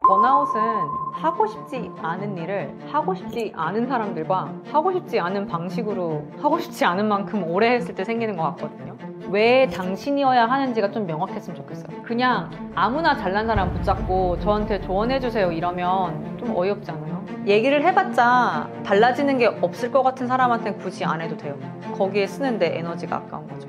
번아웃은 하고 싶지 않은 일을 하고 싶지 않은 사람들과 하고 싶지 않은 방식으로 하고 싶지 않은 만큼 오래 했을 때 생기는 것 같거든요. 왜 당신이어야 하는지가 좀 명확했으면 좋겠어요. 그냥 아무나 잘난 사람 붙잡고 저한테 조언해주세요 이러면 좀 어이없지 않아요? 얘기를 해봤자 달라지는 게 없을 것 같은 사람한테는 굳이 안 해도 돼요. 거기에 쓰는데 에너지가 아까운 거죠.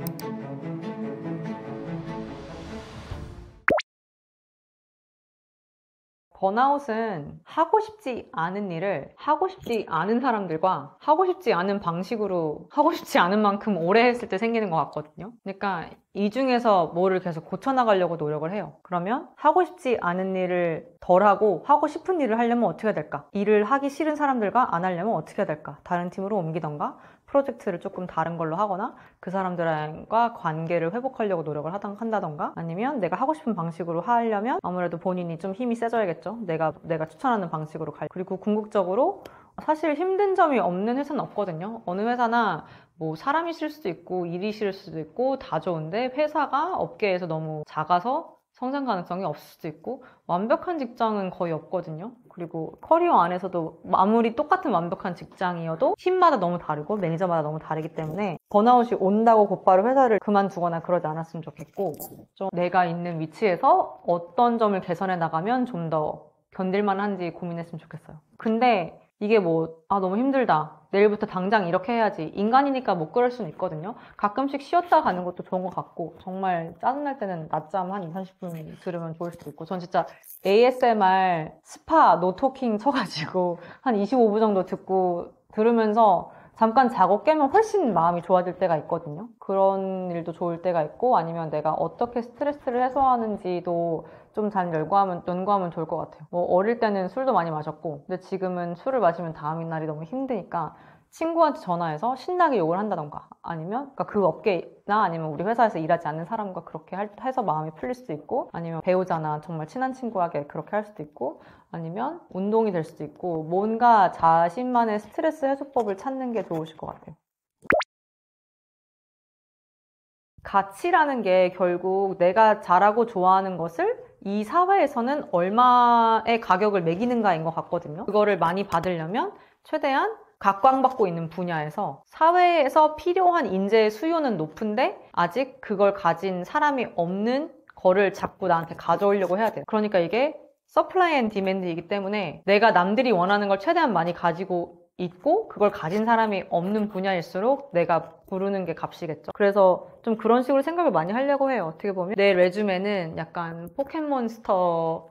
번아웃은 하고 싶지 않은 일을 하고 싶지 않은 사람들과 하고 싶지 않은 방식으로 하고 싶지 않은 만큼 오래 했을 때 생기는 것 같거든요. 그러니까 이 중에서 뭐를 계속 고쳐나가려고 노력을 해요. 그러면 하고 싶지 않은 일을 덜 하고 하고 싶은 일을 하려면 어떻게 해야 될까? 일을 하기 싫은 사람들과 안 하려면 어떻게 해야 될까? 다른 팀으로 옮기던가 프로젝트를 조금 다른 걸로 하거나 그 사람들과 관계를 회복하려고 노력을 한다던가 아니면 내가 하고 싶은 방식으로 하려면 아무래도 본인이 좀 힘이 세져야겠죠. 내가 추천하는 방식으로 그리고 궁극적으로 사실 힘든 점이 없는 회사는 없거든요. 어느 회사나 뭐 사람이 싫을 수도 있고 일이 싫을 수도 있고 다 좋은데 회사가 업계에서 너무 작아서 성장 가능성이 없을 수도 있고 완벽한 직장은 거의 없거든요. 그리고 커리어 안에서도 아무리 똑같은 완벽한 직장이어도 팀마다 너무 다르고 매니저마다 너무 다르기 때문에 번아웃이 온다고 곧바로 회사를 그만두거나 그러지 않았으면 좋겠고 좀 내가 있는 위치에서 어떤 점을 개선해 나가면 좀 더 견딜만한지 고민했으면 좋겠어요. 근데 이게 너무 힘들다. 내일부터 당장 이렇게 해야지. 인간이니까 못 그럴 수는 있거든요. 가끔씩 쉬었다 가는 것도 좋은 것 같고, 정말 짜증날 때는 낮잠 한 2, 30분 들으면 좋을 수도 있고, 전 진짜 ASMR 스파 노토킹 쳐가지고 한 25분 정도 들으면서 잠깐 자고 깨면 훨씬 마음이 좋아질 때가 있거든요. 그런 일도 좋을 때가 있고 아니면 내가 어떻게 스트레스를 해소하는지도 좀 잘 연구하면 좋을 것 같아요. 어릴 때는 술도 많이 마셨고 근데 지금은 술을 마시면 다음 날이 너무 힘드니까 친구한테 전화해서 신나게 욕을 한다던가 아니면 그러니까 그 업계나 아니면 우리 회사에서 일하지 않는 사람과 그렇게 해서 마음이 풀릴 수도 있고 아니면 배우자나 정말 친한 친구에게 그렇게 할 수도 있고 아니면 운동이 될 수도 있고 뭔가 자신만의 스트레스 해소법을 찾는 게 좋으실 것 같아요. 가치라는 게 결국 내가 잘하고 좋아하는 것을 이 사회에서는 얼마의 가격을 매기는가인 것 같거든요. 그거를 많이 받으려면 최대한 각광받고 있는 분야에서 사회에서 필요한 인재의 수요는 높은데 아직 그걸 가진 사람이 없는 거를 자꾸 나한테 가져오려고 해야 돼요. 그러니까 이게 서플라이 앤 디맨드이기 때문에 내가 남들이 원하는 걸 최대한 많이 가지고 있고 그걸 가진 사람이 없는 분야일수록 내가 부르는 게 값이겠죠. 그래서 좀 그런 식으로 생각을 많이 하려고 해요. 어떻게 보면 내 레주메는 약간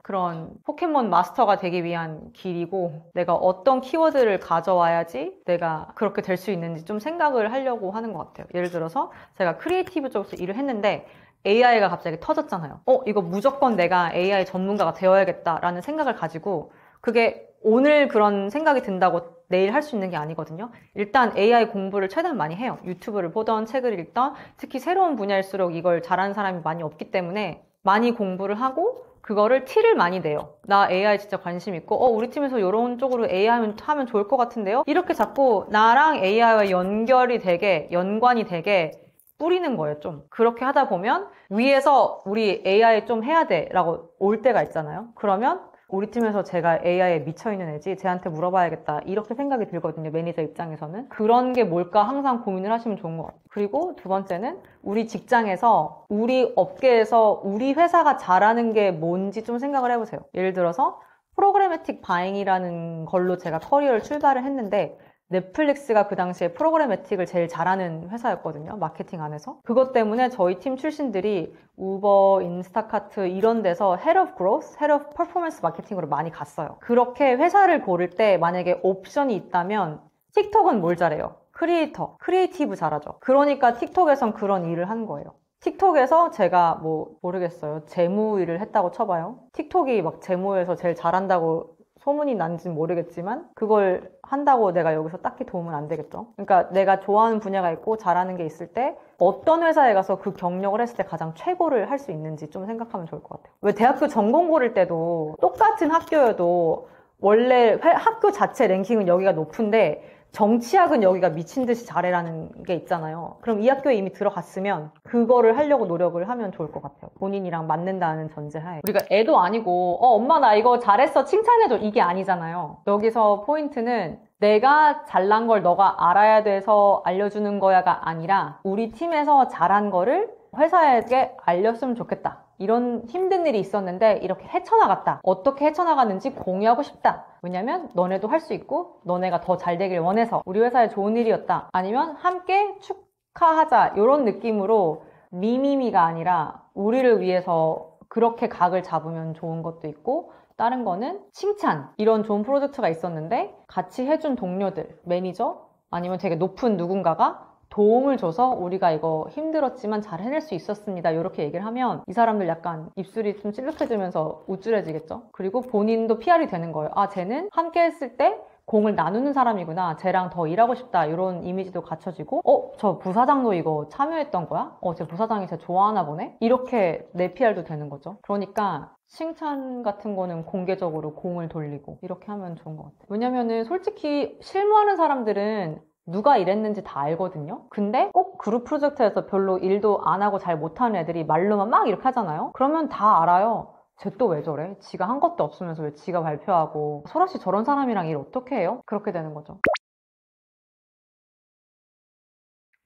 그런 포켓몬 마스터가 되기 위한 길이고 내가 어떤 키워드를 가져와야지 내가 그렇게 될 수 있는지 좀 생각을 하려고 하는 것 같아요. 예를 들어서 제가 크리에이티브 쪽에서 일을 했는데 AI가 갑자기 터졌잖아요. 이거 무조건 내가 AI 전문가가 되어야겠다라는 생각을 가지고 그게 오늘 그런 생각이 든다고 내일 할 수 있는 게 아니거든요. 일단 AI 공부를 최대한 많이 해요. 유튜브를 보던 책을 읽던 특히 새로운 분야일수록 이걸 잘하는 사람이 많이 없기 때문에 많이 공부를 하고 그거를 티를 많이 내요. 나 AI 진짜 관심 있고 우리 팀에서 이런 쪽으로 AI 하면 좋을 것 같은데요. 이렇게 자꾸 나랑 AI와 연관이 되게 뿌리는 거예요. 좀 그렇게 하다 보면 위에서 우리 AI 좀 해야 돼 라고 올 때가 있잖아요. 그러면 우리 팀에서 제가 AI에 미쳐있는 애지 쟤한테 물어봐야겠다 이렇게 생각이 들거든요. 매니저 입장에서는. 그런 게 뭘까 항상 고민을 하시면 좋은 것 같아요. 그리고 두 번째는 우리 직장에서 우리 업계에서 우리 회사가 잘하는 게 뭔지 좀 생각을 해보세요. 예를 들어서 프로그래매틱 바잉이라는 걸로 제가 커리어를 출발을 했는데 넷플릭스가 그 당시에 프로그래매틱을 제일 잘하는 회사였거든요. 마케팅 안에서. 그것 때문에 저희 팀 출신들이 우버, 인스타카트 이런 데서 Head of Growth, Head of Performance 마케팅으로 많이 갔어요. 그렇게 회사를 고를 때 만약에 옵션이 있다면 틱톡은 뭘 잘해요? 크리에이티브 잘하죠. 그러니까 틱톡에선 그런 일을 한 거예요. 틱톡에서 제가 모르겠어요. 재무 일을 했다고 쳐봐요. 틱톡이 막 재무에서 제일 잘한다고 소문이 난지는 모르겠지만 그걸 한다고 내가 여기서 딱히 도움은 안 되겠죠. 그러니까 내가 좋아하는 분야가 있고 잘하는 게 있을 때 어떤 회사에 가서 그 경력을 했을 때 가장 최고를 할 수 있는지 좀 생각하면 좋을 것 같아요. 왜 대학교 전공 고를 때도 똑같은 학교여도 원래 학교 자체 랭킹은 여기가 높은데 정치학은 여기가 미친 듯이 잘해라는 게 있잖아요. 그럼 이 학교에 이미 들어갔으면 그거를 하려고 노력을 하면 좋을 것 같아요. 본인이랑 맞는다는 전제하에. 우리가 애도 아니고 엄마 나 이거 잘했어 칭찬해줘 이게 아니잖아요. 여기서 포인트는 내가 잘난 걸 너가 알아야 돼서 알려주는 거야가 아니라 우리 팀에서 잘한 거를 회사에게 알렸으면 좋겠다. 이런 힘든 일이 있었는데 이렇게 헤쳐나갔다. 어떻게 헤쳐나갔는지 공유하고 싶다. 왜냐면 너네도 할 수 있고 너네가 더 잘 되길 원해서 우리 회사에 좋은 일이었다. 아니면 함께 축하하자. 이런 느낌으로 미미미가 아니라 우리를 위해서 그렇게 각을 잡으면 좋은 것도 있고 다른 거는 칭찬. 이런 좋은 프로젝트가 있었는데 같이 해준 동료들, 매니저 아니면 되게 높은 누군가가 도움을 줘서 우리가 이거 힘들었지만 잘 해낼 수 있었습니다. 이렇게 얘기를 하면 이 사람들 약간 입술이 좀 찔끔해지면서 우쭐해지겠죠. 그리고 본인도 PR이 되는 거예요. 아, 쟤는 함께 했을 때 공을 나누는 사람이구나. 쟤랑 더 일하고 싶다. 이런 이미지도 갖춰지고 저 부사장도 이거 참여했던 거야? 쟤 부사장이 쟤 좋아하나 보네? 이렇게 내 PR도 되는 거죠. 그러니까 칭찬 같은 거는 공개적으로 공을 돌리고 이렇게 하면 좋은 것 같아요. 왜냐면은 솔직히 실무하는 사람들은 누가 이랬는지 다 알거든요. 근데 꼭 그룹 프로젝트에서 별로 일도 안 하고 잘 못하는 애들이 말로만 막 이렇게 하잖아요. 그러면 다 알아요. 쟤 또 왜 저래? 지가 한 것도 없으면서 왜 지가 발표하고 소라씨 저런 사람이랑 일 어떻게 해요? 그렇게 되는 거죠.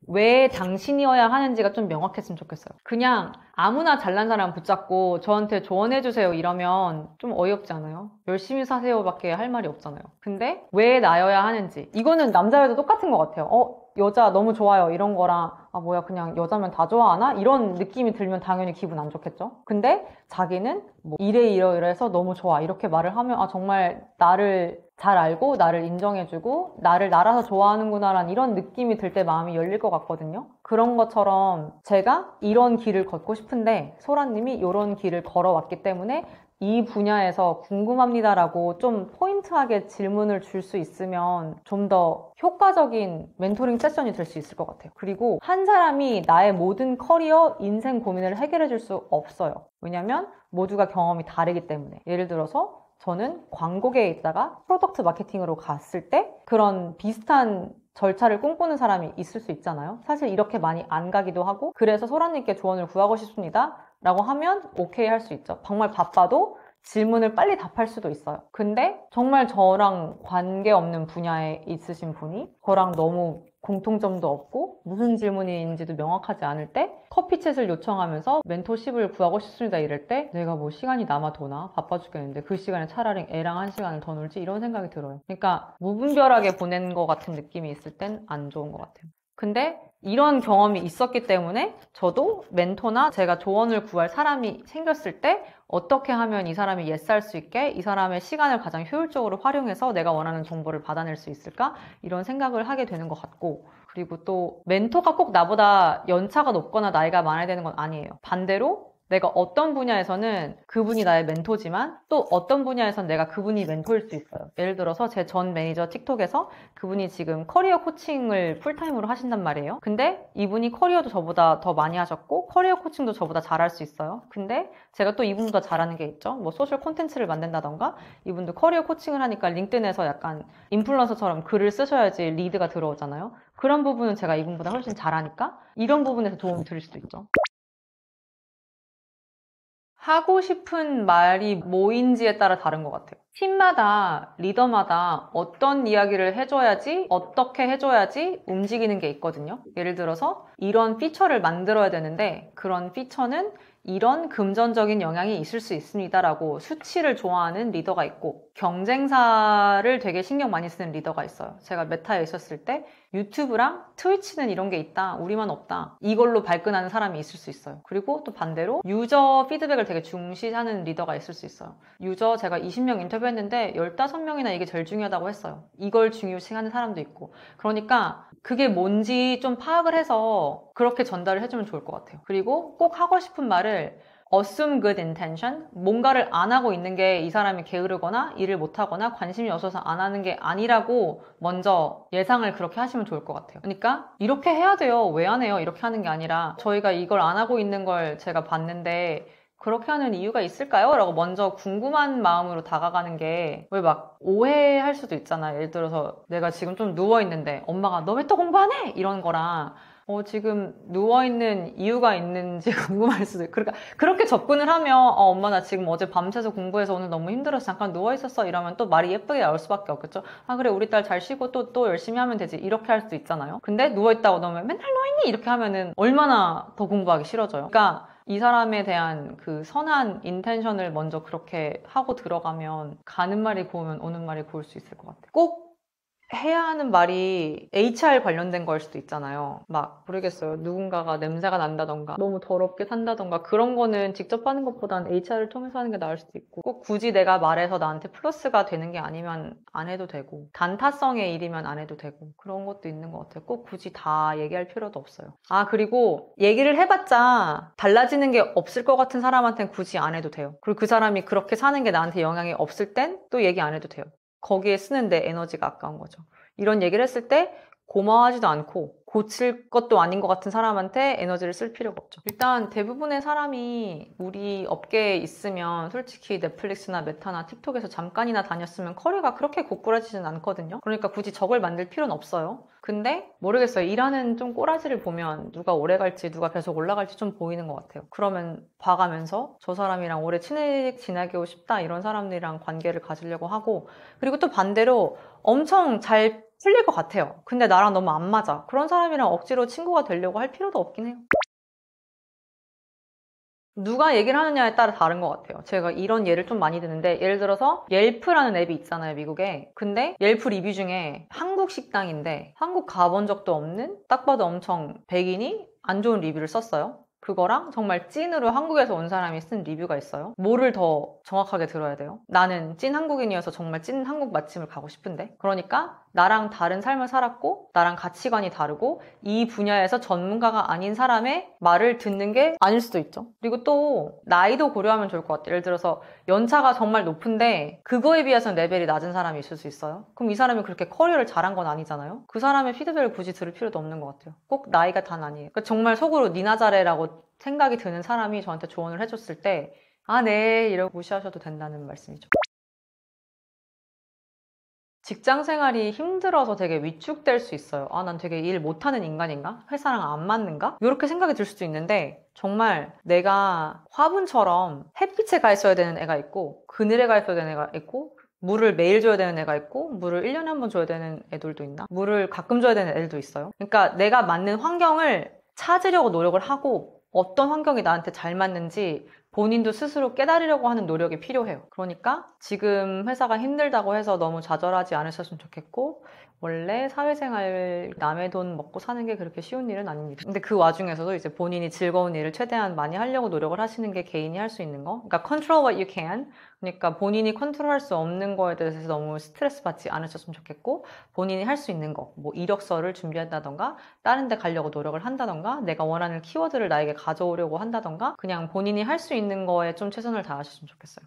왜 당신이어야 하는지가 좀 명확했으면 좋겠어요. 그냥 아무나 잘난 사람 붙잡고 저한테 조언해주세요 이러면 좀 어이없지 않아요? 열심히 사세요 밖에 할 말이 없잖아요. 근데 왜 나여야 하는지 이거는 남자여도 똑같은 것 같아요. 여자 너무 좋아요 이런 거랑 뭐야 그냥 여자면 다 좋아하나? 이런 느낌이 들면 당연히 기분 안 좋겠죠? 근데 자기는 뭐 이래 이러이러해서 너무 좋아 이렇게 말을 하면 정말 나를 잘 알고 나를 인정해주고 나를 나라서 좋아하는구나 라는 이런 느낌이 들 때 마음이 열릴 것 같거든요. 그런 것처럼 제가 이런 길을 걷고 싶은데 소라님이 이런 길을 걸어왔기 때문에 이 분야에서 궁금합니다라고 좀 포인트하게 질문을 줄 수 있으면 좀 더 효과적인 멘토링 세션이 될 수 있을 것 같아요. 그리고 한 사람이 나의 모든 커리어, 인생 고민을 해결해 줄 수 없어요. 왜냐면 모두가 경험이 다르기 때문에. 예를 들어서 저는 광고계에 있다가 프로덕트 마케팅으로 갔을 때 그런 비슷한 절차를 꿈꾸는 사람이 있을 수 있잖아요. 사실 이렇게 많이 안 가기도 하고 그래서 소라님께 조언을 구하고 싶습니다 라고 하면 오케이 할 수 있죠. 정말 바빠도 질문을 빨리 답할 수도 있어요. 근데 정말 저랑 관계없는 분야에 있으신 분이 저랑 너무 공통점도 없고 무슨 질문인지도 명확하지 않을 때 커피챗을 요청하면서 멘토십을 구하고 싶습니다 이럴 때 내가 뭐 시간이 남아 도나? 바빠 죽겠는데 그 시간에 차라리 애랑 한 시간을 더 놀지? 이런 생각이 들어요. 그러니까 무분별하게 보낸 것 같은 느낌이 있을 땐 안 좋은 것 같아요. 근데 이런 경험이 있었기 때문에 저도 멘토나 제가 조언을 구할 사람이 생겼을 때 어떻게 하면 이 사람이 예스할 수 있게 이 사람의 시간을 가장 효율적으로 활용해서 내가 원하는 정보를 받아낼 수 있을까? 이런 생각을 하게 되는 것 같고 그리고 또 멘토가 꼭 나보다 연차가 높거나 나이가 많아야 되는 건 아니에요. 반대로 내가 어떤 분야에서는 그분이 나의 멘토지만 또 어떤 분야에서는 내가 그분이 멘토일 수 있어요. 예를 들어서 제 전 매니저 틱톡에서 그분이 지금 커리어 코칭을 풀타임으로 하신단 말이에요. 근데 이분이 커리어도 저보다 더 많이 하셨고 커리어 코칭도 저보다 잘할 수 있어요. 근데 제가 또 이분보다 잘하는 게 있죠. 뭐 소셜 콘텐츠를 만든다던가 이분도 커리어 코칭을 하니까 링크드인에서 약간 인플루언서처럼 글을 쓰셔야지 리드가 들어오잖아요. 그런 부분은 제가 이분보다 훨씬 잘하니까 이런 부분에서 도움을 드릴 수도 있죠. 하고 싶은 말이 뭐인지에 따라 다른 것 같아요. 팀마다, 리더마다 어떤 이야기를 해줘야지, 어떻게 해줘야지 움직이는 게 있거든요. 예를 들어서 이런 피처를 만들어야 되는데 그런 피처는 이런 금전적인 영향이 있을 수 있습니다 라고 수치를 좋아하는 리더가 있고 경쟁사를 되게 신경 많이 쓰는 리더가 있어요. 제가 메타에 있었을 때 유튜브랑 트위치는 이런 게 있다. 우리만 없다. 이걸로 발끈하는 사람이 있을 수 있어요. 그리고 또 반대로 유저 피드백을 되게 중시하는 리더가 있을 수 있어요. 유저 제가 20명 인터뷰했는데 15명이나 이게 제일 중요하다고 했어요. 이걸 중요시하는 사람도 있고. 그러니까 그게 뭔지 좀 파악을 해서 그렇게 전달을 해주면 좋을 것 같아요. 그리고 꼭 하고 싶은 말을 assume good intention, 뭔가를 안 하고 있는 게 이 사람이 게으르거나 일을 못하거나 관심이 없어서 안 하는 게 아니라고 먼저 예상을 그렇게 하시면 좋을 것 같아요. 그러니까 이렇게 해야 돼요. 왜 안 해요? 이렇게 하는 게 아니라 저희가 이걸 안 하고 있는 걸 제가 봤는데 그렇게 하는 이유가 있을까요? 라고 먼저 궁금한 마음으로 다가가는 게 왜 막 오해할 수도 있잖아요. 예를 들어서 내가 지금 좀 누워있는데 엄마가 너 왜 또 공부 안 해? 이런 거랑 지금 누워있는 이유가 있는지 궁금할 수도 있고. 그러니까 그렇게 접근을 하면 엄마 나 지금 어제 밤새서 공부해서 오늘 너무 힘들어서 잠깐 누워있었어 이러면 또 말이 예쁘게 나올 수밖에 없겠죠. 아 그래 우리 딸 잘 쉬고 또 열심히 하면 되지 이렇게 할 수도 있잖아요. 근데 누워있다고 너무 맨날 누워있니? 이렇게 하면은 얼마나 더 공부하기 싫어져요. 그러니까 이 사람에 대한 그 선한 인텐션을 먼저 그렇게 하고 들어가면 가는 말이 고우면 오는 말이 고울 수 있을 것 같아요. 꼭 해야 하는 말이 HR 관련된 걸 수도 있잖아요. 막 모르겠어요. 누군가가 냄새가 난다던가 너무 더럽게 산다던가 그런 거는 직접 하는 것보단 HR을 통해서 하는 게 나을 수도 있고 꼭 굳이 내가 말해서 나한테 플러스가 되는 게 아니면 안 해도 되고 단타성의 일이면 안 해도 되고 그런 것도 있는 것 같아요. 꼭 굳이 다 얘기할 필요도 없어요. 아 그리고 얘기를 해봤자 달라지는 게 없을 것 같은 사람한테는 굳이 안 해도 돼요. 그리고 그 사람이 그렇게 사는 게 나한테 영향이 없을 땐 또 얘기 안 해도 돼요. 거기에 쓰는데 에너지가 아까운 거죠. 이런 얘기를 했을 때 고마워하지도 않고 고칠 것도 아닌 것 같은 사람한테 에너지를 쓸 필요가 없죠. 일단 대부분의 사람이 우리 업계에 있으면 솔직히 넷플릭스나 메타나 틱톡에서 잠깐이나 다녔으면 커리어가 그렇게 고꾸라지진 않거든요. 그러니까 굳이 적을 만들 필요는 없어요. 근데 모르겠어요. 일하는 좀 꼬라지를 보면 누가 오래 갈지 누가 계속 올라갈지 좀 보이는 것 같아요. 그러면 봐가면서 저 사람이랑 오래 친하게 지내고 싶다 이런 사람들이랑 관계를 가지려고 하고 그리고 또 반대로 엄청 잘 풀릴 것 같아요. 근데 나랑 너무 안 맞아. 그런 사람이랑 억지로 친구가 되려고 할 필요도 없긴 해요. 누가 얘기를 하느냐에 따라 다른 것 같아요. 제가 이런 예를 좀 많이 드는데 예를 들어서 옐프라는 앱이 있잖아요, 미국에. 근데 옐프 리뷰 중에 한국 식당인데 한국 가본 적도 없는 딱 봐도 엄청 백인이 안 좋은 리뷰를 썼어요. 그거랑 정말 찐으로 한국에서 온 사람이 쓴 리뷰가 있어요. 뭐를 더 정확하게 들어야 돼요? 나는 찐 한국인이어서 정말 찐 한국 맛집을 가고 싶은데 그러니까 나랑 다른 삶을 살았고 나랑 가치관이 다르고 이 분야에서 전문가가 아닌 사람의 말을 듣는 게 아닐 수도 있죠. 그리고 또 나이도 고려하면 좋을 것 같아요. 예를 들어서 연차가 정말 높은데 그거에 비해서는 레벨이 낮은 사람이 있을 수 있어요. 그럼 이 사람이 그렇게 커리어를 잘한 건 아니잖아요. 그 사람의 피드백을 굳이 들을 필요도 없는 것 같아요. 꼭 나이가 단 아니에요. 그러니까 정말 속으로 니나 잘해라고 생각이 드는 사람이 저한테 조언을 해줬을 때 아, 네 이러고 무시하셔도 된다는 말씀이죠. 직장 생활이 힘들어서 되게 위축될 수 있어요. 아, 난 되게 일 못하는 인간인가? 회사랑 안 맞는가? 이렇게 생각이 들 수도 있는데 정말 내가 화분처럼 햇빛에 가 있어야 되는 애가 있고 그늘에 가 있어야 되는 애가 있고 물을 매일 줘야 되는 애가 있고 물을 1년에 한 번 줘야 되는 애들도 있나? 물을 가끔 줘야 되는 애들도 있어요. 그러니까 내가 맞는 환경을 찾으려고 노력을 하고 어떤 환경이 나한테 잘 맞는지 본인도 스스로 깨달으려고 하는 노력이 필요해요. 그러니까 지금 회사가 힘들다고 해서 너무 좌절하지 않으셨으면 좋겠고 원래 사회생활 남의 돈 먹고 사는 게 그렇게 쉬운 일은 아닙니다. 근데 그 와중에서도 이제 본인이 즐거운 일을 최대한 많이 하려고 노력을 하시는 게 개인이 할 수 있는 거. 그러니까 control what you can. 그러니까 본인이 컨트롤할 수 없는 거에 대해서 너무 스트레스 받지 않으셨으면 좋겠고 본인이 할 수 있는 거, 뭐 이력서를 준비한다던가 다른 데 가려고 노력을 한다던가 내가 원하는 키워드를 나에게 가져오려고 한다던가 그냥 본인이 할 수 있는 거에 좀 최선을 다하셨으면 좋겠어요.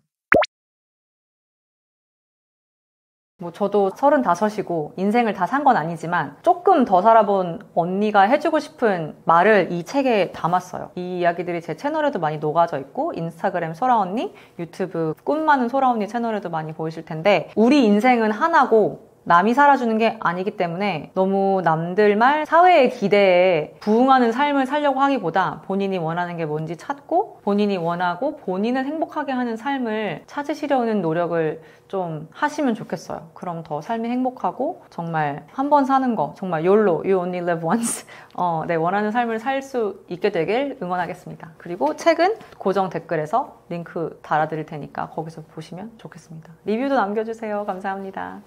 뭐 저도 35이고 인생을 다 산 건 아니지만 조금 더 살아본 언니가 해주고 싶은 말을 이 책에 담았어요. 이 이야기들이 제 채널에도 많이 녹아져 있고 인스타그램 소라 언니, 유튜브 꿈 많은 소라 언니 채널에도 많이 보이실 텐데 우리 인생은 하나고 남이 살아주는 게 아니기 때문에 너무 남들 말, 사회의 기대에 부응하는 삶을 살려고 하기보다 본인이 원하는 게 뭔지 찾고 본인이 원하고 본인을 행복하게 하는 삶을 찾으시려는 노력을 좀 하시면 좋겠어요. 그럼 더 삶이 행복하고 정말 한 번 사는 거 정말 YOLO, You Only Live Once 내 원하는 삶을 살 수 있게 되길 응원하겠습니다. 그리고 책은 고정 댓글에서 링크 달아드릴 테니까 거기서 보시면 좋겠습니다. 리뷰도 남겨주세요. 감사합니다.